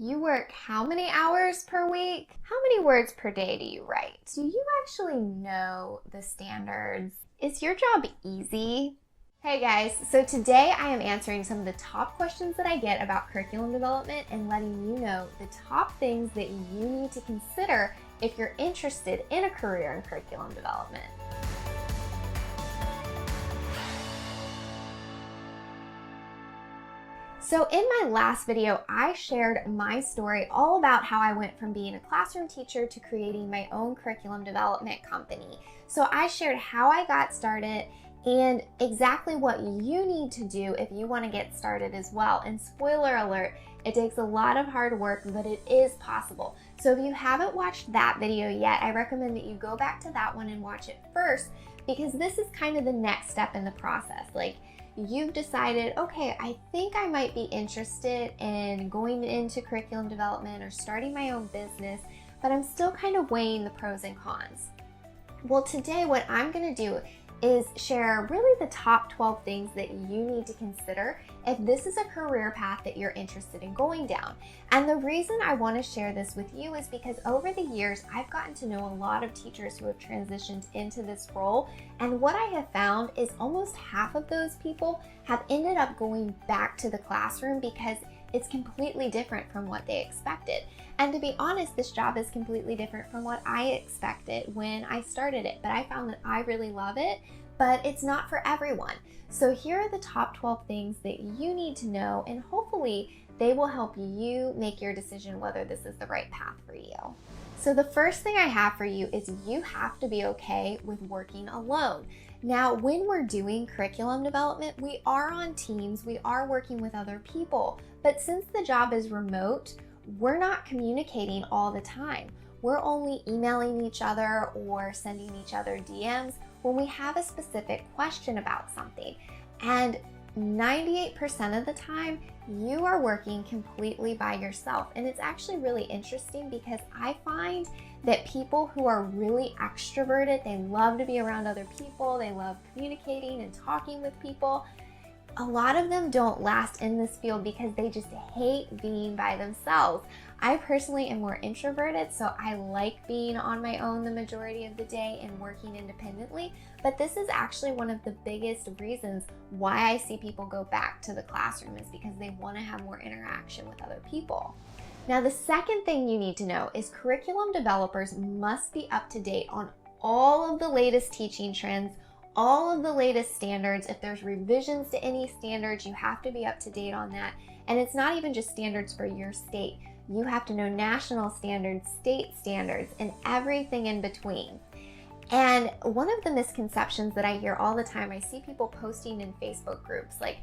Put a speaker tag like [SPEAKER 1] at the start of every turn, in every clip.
[SPEAKER 1] You work how many hours per week? How many words per day do you write? Do you actually know the standards? Is your job easy? Hey guys, so today I am answering some of the top questions that I get about curriculum development and letting you know the top things that you need to consider if you're interested in a career in curriculum development. So in my last video, I shared my story all about how I went from being a classroom teacher to creating my own curriculum development company. So I shared how I got started and exactly what you need to do if you want to get started as well. And spoiler alert, it takes a lot of hard work, but it is possible. So if you haven't watched that video yet, I recommend that you go back to that one and watch it first, because this is kind of the next step in the process. Like, you've decided, okay, I think I might be interested in going into curriculum development or starting my own business, but I'm still kind of weighing the pros and cons. Well, today what I'm going to do is share really the top 12 things that you need to consider if this is a career path that you're interested in going down. And the reason I want to share this with you is because over the years, I've gotten to know a lot of teachers who have transitioned into this role. And what I have found is almost half of those people have ended up going back to the classroom because it's completely different from what they expected. And to be honest, this job is completely different from what I expected when I started it, but I found that I really love it, but it's not for everyone. So here are the top 12 things that you need to know, and hopefully they will help you make your decision whether this is the right path for you. So the first thing I have for you is you have to be okay with working alone. Now, when we're doing curriculum development, we are on teams, we are working with other people, but since the job is remote, we're not communicating all the time. We're only emailing each other or sending each other DMs when we have a specific question about something. And 98% of the time, you are working completely by yourself. And it's actually really interesting because I find that people who are really extroverted, they love to be around other people, they love communicating and talking with people. A lot of them don't last in this field because they just hate being by themselves. I personally am more introverted, so I like being on my own the majority of the day and working independently, but this is actually one of the biggest reasons why I see people go back to the classroom, is because they want to have more interaction with other people. Now, the second thing you need to know is curriculum developers must be up to date on all of the latest teaching trends, all of the latest standards. If there's revisions to any standards, you have to be up to date on that. And it's not even just standards for your state. You have to know national standards, state standards, and everything in between. And one of the misconceptions that I hear all the time, I see people posting in Facebook groups like,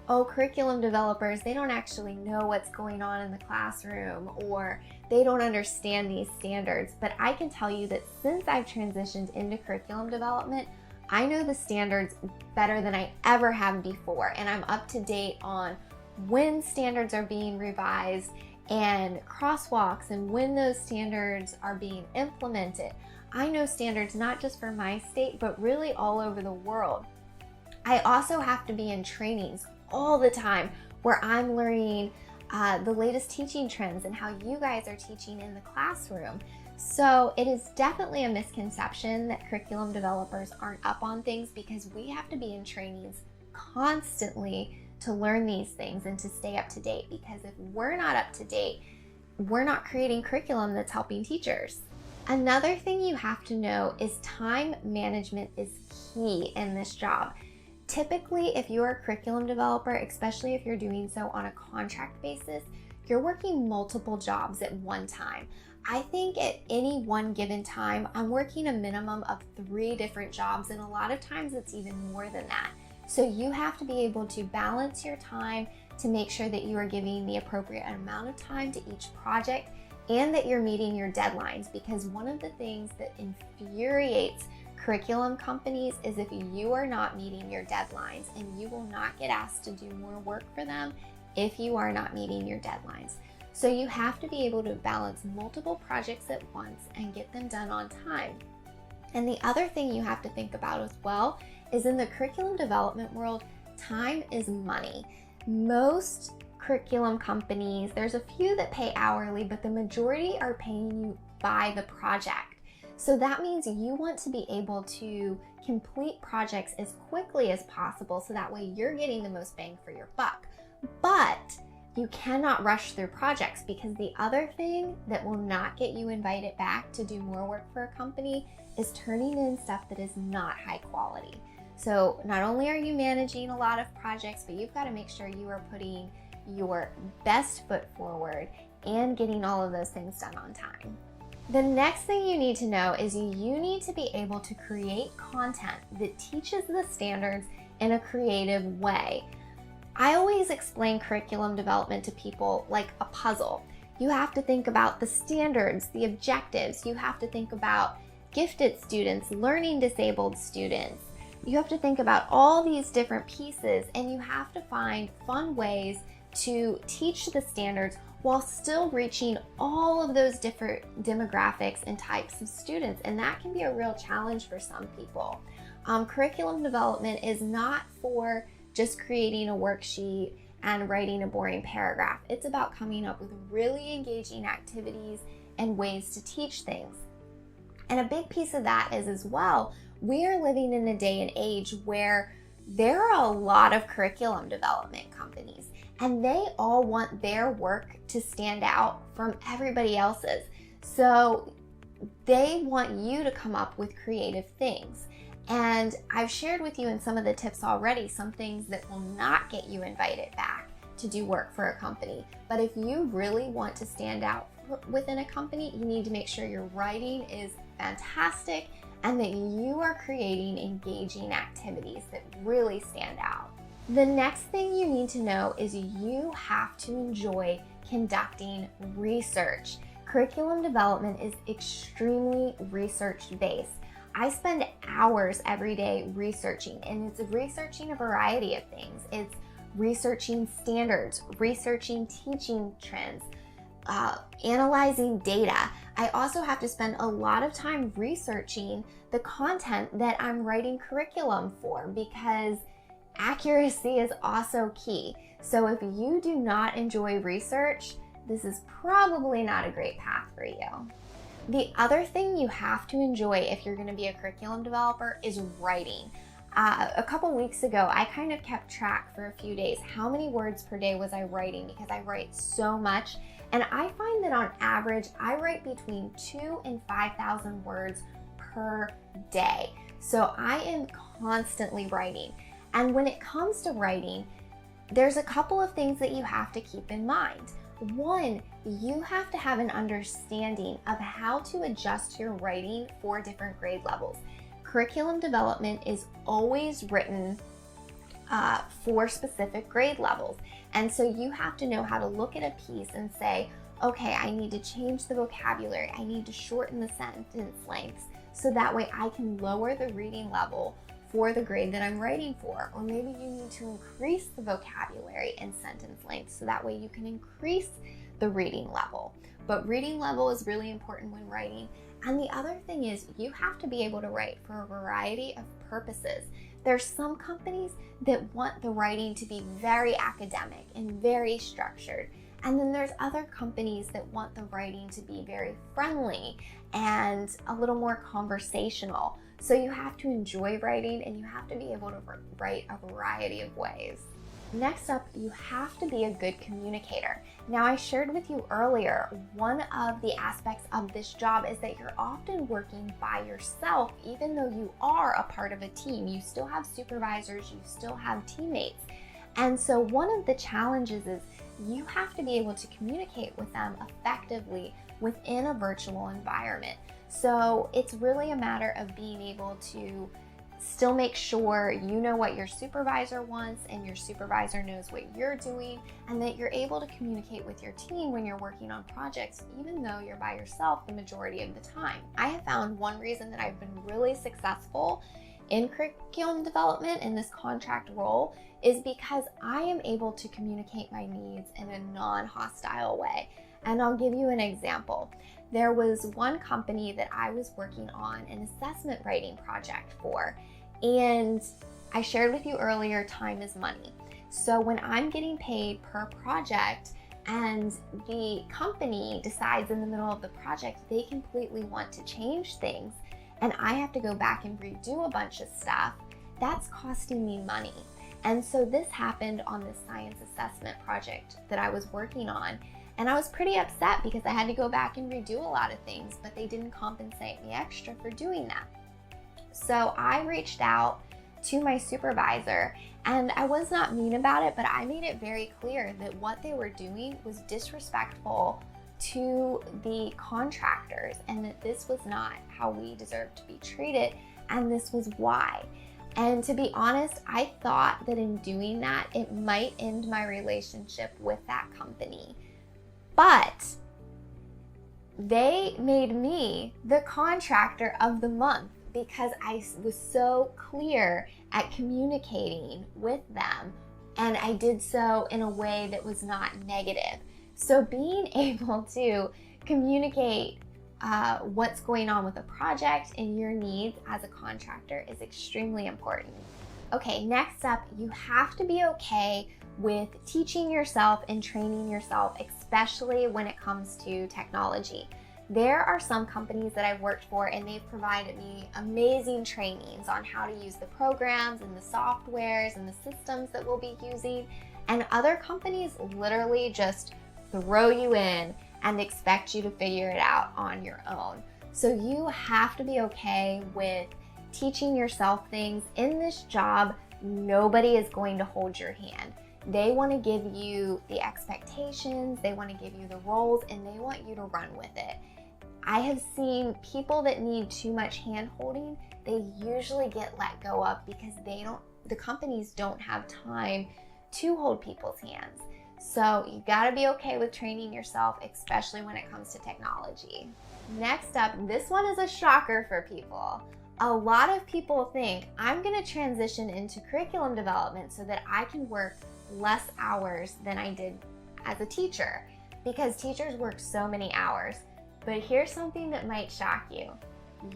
[SPEAKER 1] oh, curriculum developers, they don't actually know what's going on in the classroom, or they don't understand these standards. But I can tell you that since I've transitioned into curriculum development, I know the standards better than I ever have before, and I'm up to date on when standards are being revised and crosswalks and when those standards are being implemented. I know standards not just for my state, but really all over the world. I also have to be in trainings all the time where I'm learning the latest teaching trends and how you guys are teaching in the classroom. So it is definitely a misconception that curriculum developers aren't up on things, because we have to be in trainings constantly to learn these things and to stay up to date, because if we're not up to date, we're not creating curriculum that's helping teachers. Another thing you have to know is time management is key in this job. Typically, if you're a curriculum developer, especially if you're doing so on a contract basis, you're working multiple jobs at one time. I think at any one given time, I'm working a minimum of 3 different jobs, and a lot of times it's even more than that. So you have to be able to balance your time to make sure that you are giving the appropriate amount of time to each project and that you're meeting your deadlines, because one of the things that infuriates curriculum companies is if you are not meeting your deadlines, and you will not get asked to do more work for them if you are not meeting your deadlines. So you have to be able to balance multiple projects at once and get them done on time. And the other thing you have to think about as well is, in the curriculum development world, time is money. Most curriculum companies. There's a few that pay hourly, but the majority are paying you by the project. So that means you want to be able to complete projects as quickly as possible so that way you're getting the most bang for your buck. But you cannot rush through projects, because the other thing that will not get you invited back to do more work for a company is turning in stuff that is not high quality. So not only are you managing a lot of projects, but you've got to make sure you are putting your best foot forward and getting all of those things done on time. The next thing you need to know is you need to be able to create content that teaches the standards in a creative way. I always explain curriculum development to people like a puzzle. You have to think about the standards, the objectives. You have to think about gifted students, learning disabled students. You have to think about all these different pieces, and you have to find fun ways to teach the standards while still reaching all of those different demographics and types of students. And that can be a real challenge for some people. Curriculum development is not for just creating a worksheet and writing a boring paragraph. It's about coming up with really engaging activities and ways to teach things. And a big piece of that is as well, we are living in a day and age where there are a lot of curriculum development companies, and they all want their work to stand out from everybody else's. So they want you to come up with creative things. And I've shared with you in some of the tips already some things that will not get you invited back to do work for a company. But if you really want to stand out within a company, you need to make sure your writing is fantastic and that you are creating engaging activities that really stand out. The next thing you need to know is you have to enjoy conducting research. Curriculum development is extremely research-based. I spend hours every day researching, and it's researching a variety of things. It's researching standards, researching teaching trends, analyzing data. I also have to spend a lot of time researching the content that I'm writing curriculum for, because accuracy is also key. So if you do not enjoy research, this is probably not a great path for you. The other thing you have to enjoy if you're going to be a curriculum developer is writing. A couple weeks ago, I kind of kept track for a few days how many words per day was I writing, because I write so much. And I find that on average, I write between 2,000 and 5,000 words per day. So I am constantly writing. And when it comes to writing, there's a couple of things that you have to keep in mind. One, you have to have an understanding of how to adjust your writing for different grade levels. Curriculum development is always written for specific grade levels. And so you have to know how to look at a piece and say, okay, I need to change the vocabulary. I need to shorten the sentence lengths so that way I can lower the reading level for the grade that I'm writing for. Or maybe you need to increase the vocabulary and sentence length so that way you can increase the reading level. But reading level is really important when writing. And the other thing is you have to be able to write for a variety of purposes. There's some companies that want the writing to be very academic and very structured. And then there's other companies that want the writing to be very friendly and a little more conversational. So you have to enjoy writing, and you have to be able to write a variety of ways. Next up, you have to be a good communicator. Now, I shared with you earlier, one of the aspects of this job is that you're often working by yourself, even though you are a part of a team. You still have supervisors, you still have teammates. And so one of the challenges is you have to be able to communicate with them effectively within a virtual environment. So it's really a matter of being able to still make sure you know what your supervisor wants and your supervisor knows what you're doing, and that you're able to communicate with your team when you're working on projects, even though you're by yourself the majority of the time. I have found one reason that I've been really successful in curriculum development in this contract role is because I am able to communicate my needs in a non-hostile way. And I'll give you an example. There was one company that I was working on an assessment writing project for, and I shared with you earlier, time is money. So when I'm getting paid per project and the company decides in the middle of the project they completely want to change things and I have to go back and redo a bunch of stuff, that's costing me money. And so this happened on this science assessment project that I was working on. And I was pretty upset because I had to go back and redo a lot of things, but they didn't compensate me extra for doing that. So I reached out to my supervisor, and I was not mean about it, but I made it very clear that what they were doing was disrespectful to the contractors and that this was not how we deserved to be treated, and this was why. And to be honest, I thought that in doing that, it might end my relationship with that company. But they made me the contractor of the month because I was so clear at communicating with them, and I did so in a way that was not negative. So being able to communicate what's going on with a project and your needs as a contractor is extremely important. Okay, next up, you have to be okay with teaching yourself and training yourself, especially when it comes to technology. There are some companies that I've worked for and they've provided me amazing trainings on how to use the programs and the softwares and the systems that we'll be using. And other companies literally just throw you in and expect you to figure it out on your own. So you have to be okay with teaching yourself things. In this job, nobody is going to hold your hand. They want to give you the expectations, they want to give you the roles, and they want you to run with it. I have seen people that need too much hand holding, they usually get let go of because the companies don't have time to hold people's hands. So you gotta be okay with training yourself, especially when it comes to technology. Next up, this one is a shocker for people. A lot of people think I'm gonna transition into curriculum development so that I can work less hours than I did as a teacher, because teachers work so many hours. But here's something that might shock you.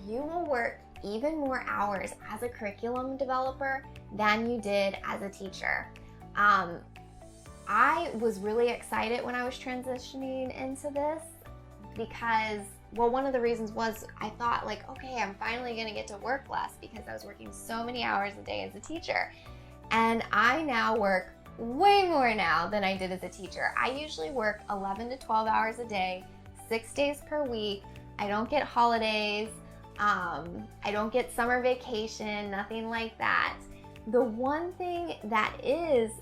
[SPEAKER 1] You will work even more hours as a curriculum developer than you did as a teacher. I was really excited when I was transitioning into this because, well, one of the reasons was I thought like, okay, I'm finally gonna get to work less because I was working so many hours a day as a teacher. And I now work way more now than I did as a teacher. I usually work 11 to 12 hours a day, 6 days per week. I don't get holidays. I don't get summer vacation, nothing like that. The one thing that is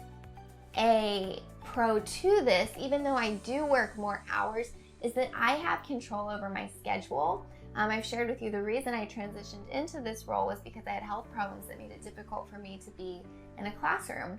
[SPEAKER 1] a pro to this, even though I do work more hours, is that I have control over my schedule. I've shared with you the reason I transitioned into this role was because I had health problems that made it difficult for me to be in a classroom.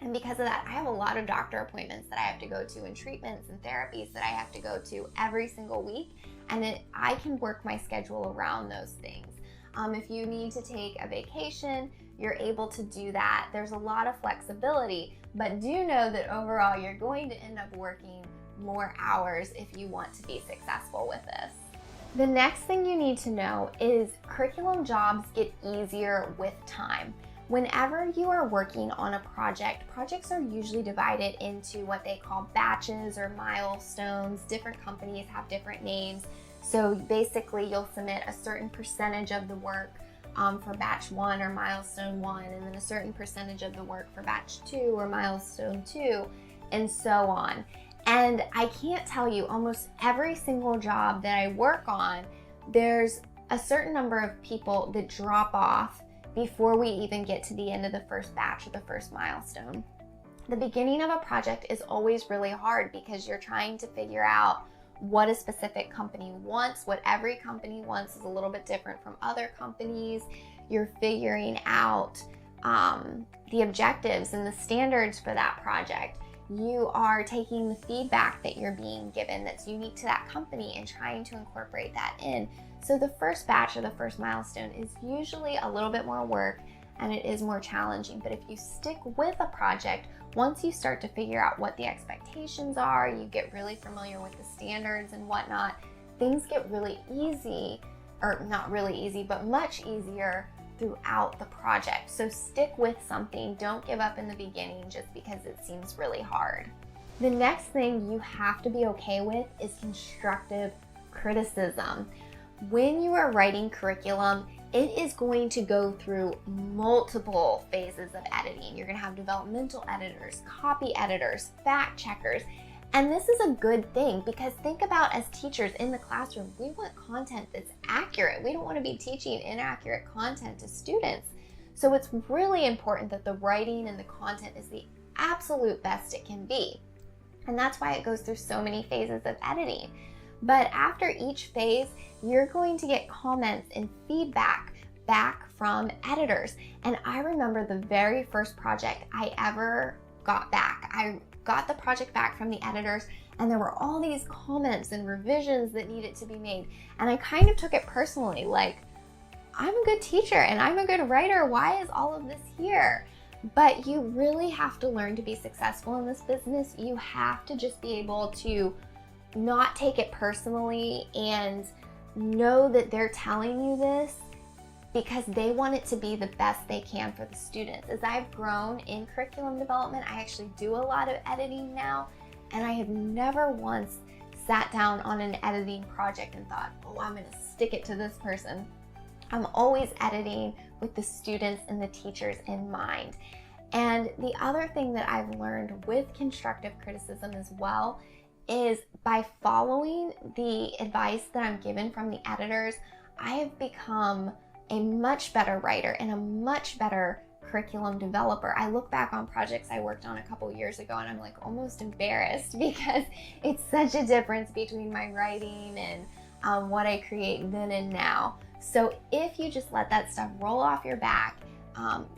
[SPEAKER 1] And because of that, I have a lot of doctor appointments that I have to go to and treatments and therapies that I have to go to every single week. And I can work my schedule around those things. If you need to take a vacation, you're able to do that. There's a lot of flexibility, but do know that overall you're going to end up working more hours if you want to be successful with this. The next thing you need to know is curriculum jobs get easier with time. Whenever you are working on a project, projects are usually divided into what they call batches or milestones. Different companies have different names. So basically you'll submit a certain percentage of the work for batch 1 or milestone 1, and then a certain percentage of the work for batch 2 or milestone 2, and so on. And I can't tell you, almost every single job that I work on, there's a certain number of people that drop off before we even get to the end of the first batch or the first milestone. The beginning of a project is always really hard because you're trying to figure out what a specific company wants. What every company wants is a little bit different from other companies. You're figuring out the objectives and the standards for that project. You are taking the feedback that you're being given that's unique to that company and trying to incorporate that in. So the first batch or the first milestone is usually a little bit more work and it is more challenging. But if you stick with a project, once you start to figure out what the expectations are, you get really familiar with the standards and whatnot, things get really easy, or not really easy, but much easier throughout the project. So stick with something. Don't give up in the beginning just because it seems really hard. The next thing you have to be okay with is constructive criticism. When you are writing curriculum, it is going to go through multiple phases of editing. You're going to have developmental editors, copy editors, fact checkers. And this is a good thing because think about, as teachers in the classroom, we want content that's accurate. We don't want to be teaching inaccurate content to students. So it's really important that the writing and the content is the absolute best it can be. And that's why it goes through so many phases of editing. But after each phase, you're going to get comments and feedback back from editors. And I remember the very first project I ever got back. I got the project back from the editors, and there were all these comments and revisions that needed to be made. And I kind of took it personally, like, I'm a good teacher and I'm a good writer. Why is all of this here? But you really have to learn to be successful in this business. You have to just be able to not take it personally and know that they're telling you this because they want it to be the best they can for the students. As I've grown in curriculum development, I actually do a lot of editing now, and I have never once sat down on an editing project and thought, oh, I'm gonna stick it to this person. I'm always editing with the students and the teachers in mind. And the other thing that I've learned with constructive criticism as well is by following the advice that I'm given from the editors, I have become a much better writer and a much better curriculum developer. I look back on projects I worked on a couple years ago and I'm like almost embarrassed because it's such a difference between my writing and what I create then and now. So if you just let that stuff roll off your back,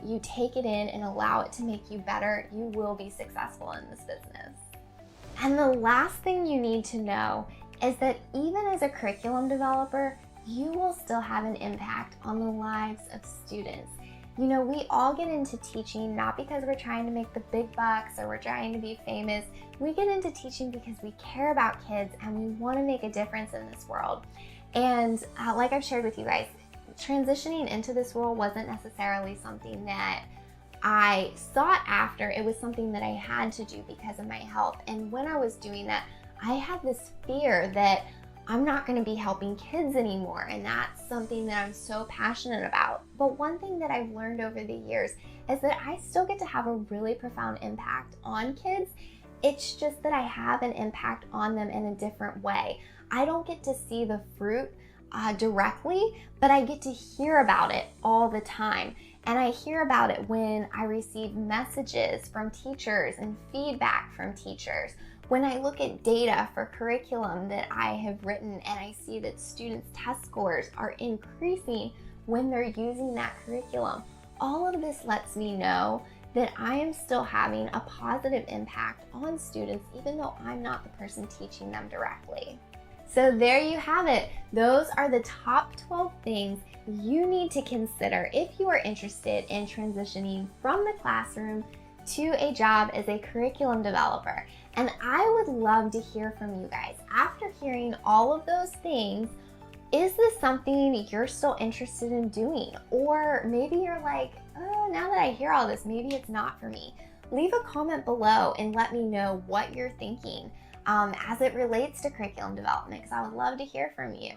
[SPEAKER 1] you take it in and allow it to make you better, you will be successful in this business. And the last thing you need to know is that even as a curriculum developer, you will still have an impact on the lives of students. You know, we all get into teaching not because we're trying to make the big bucks or we're trying to be famous. We get into teaching because we care about kids and we want to make a difference in this world. And like I've shared with you guys, transitioning into this role wasn't necessarily something that I sought after. It was something that I had to do because of my health. And when I was doing that, I had this fear that I'm not going to be helping kids anymore, and that's something that I'm so passionate about. But one thing that I've learned over the years is that I still get to have a really profound impact on kids. It's just that I have an impact on them in a different way. I don't get to see the fruit directly, but I get to hear about it all the time. And I hear about it when I receive messages from teachers and feedback from teachers. When I look at data for curriculum that I have written and I see that students' test scores are increasing when they're using that curriculum, all of this lets me know that I am still having a positive impact on students even though I'm not the person teaching them directly. So there you have it. Those are the top 12 things you need to consider if you are interested in transitioning from the classroom to a job as a curriculum developer. And I would love to hear from you guys. After hearing all of those things, is this something you're still interested in doing? Or maybe you're like, oh, now that I hear all this, maybe it's not for me. Leave a comment below and let me know what you're thinking as it relates to curriculum development, because I would love to hear from you.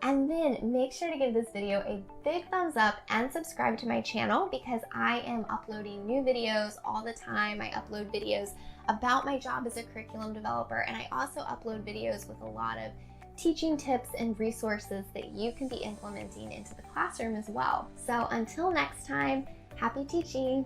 [SPEAKER 1] And then make sure to give this video a big thumbs up and subscribe to my channel because I am uploading new videos all the time. I upload videos about my job as a curriculum developer, and I also upload videos with a lot of teaching tips and resources that you can be implementing into the classroom as well. So until next time, happy teaching!